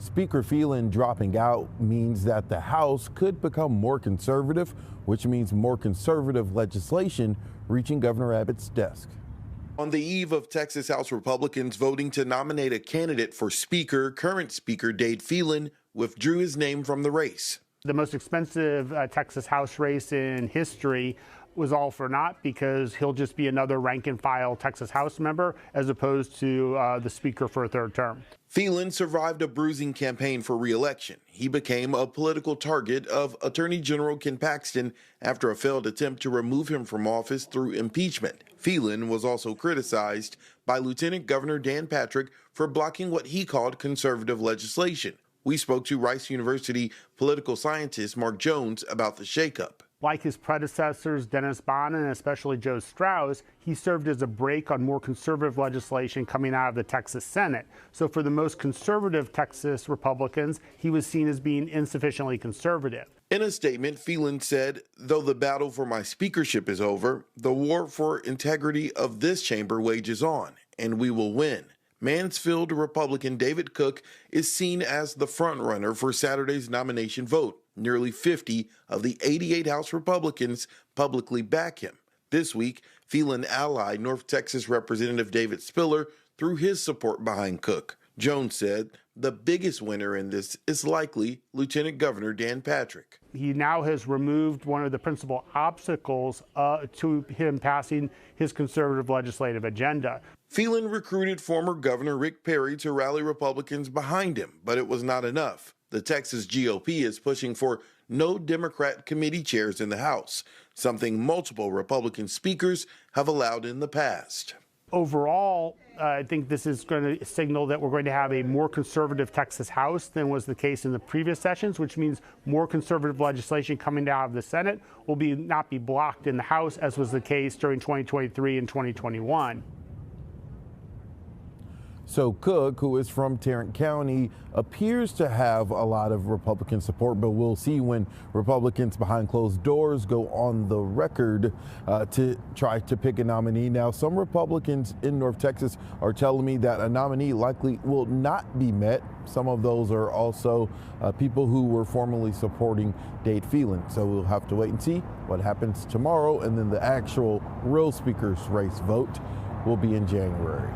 Speaker Phelan dropping out means that the House could become more conservative, which means more conservative legislation reaching Governor Abbott's desk. On the eve of Texas House Republicans voting to nominate a candidate for Speaker, current Speaker Dade Phelan withdrew his name from the race. The most expensive Texas House race in history was all for naught because he'll just be another rank and file Texas House member as opposed to the Speaker for a third term. Phelan survived a bruising campaign for re-election. He became a political target of Attorney General Ken Paxton after a failed attempt to remove him from office through impeachment. Phelan was also criticized by Lieutenant Governor Dan Patrick for blocking what he called conservative legislation. We spoke to Rice University political scientist Mark Jones about the shakeup. Like his predecessors, Dennis Bonnen and especially Joe Strauss, he served as a brake on more conservative legislation coming out of the Texas Senate. So for the most conservative Texas Republicans, he was seen as being insufficiently conservative. In a statement, Phelan said, "Though the battle for my speakership is over, the war for integrity of this chamber wages on, and we will win." Mansfield Republican David Cook is seen as the frontrunner for Saturday's nomination vote. Nearly 50 of the 88 House Republicans publicly back him. This week, Phelan allied North Texas Representative David Spiller through his support behind Cook. Jones said the biggest winner in this is likely Lieutenant Governor Dan Patrick. He now has removed one of the principal obstacles to him passing his conservative legislative agenda. Phelan recruited former Governor Rick Perry to rally Republicans behind him, but it was not enough. The Texas GOP is pushing for no Democrat committee chairs in the House, something multiple Republican speakers have allowed in the past. Overall, I think this is going to signal that we're going to have a more conservative Texas House than was the case in the previous sessions, which means more conservative legislation coming out of the Senate will not be blocked in the House, as was the case during 2023 and 2021. So Cook, who is from Tarrant County, appears to have a lot of Republican support, but we'll see when Republicans behind closed doors go on the record to try to pick a nominee. Now, some Republicans in North Texas are telling me that a nominee likely will not be met. Some of those are also people who were formerly supporting Dade Phelan. So we'll have to wait and see what happens tomorrow, and then the actual real speaker's race vote will be in January.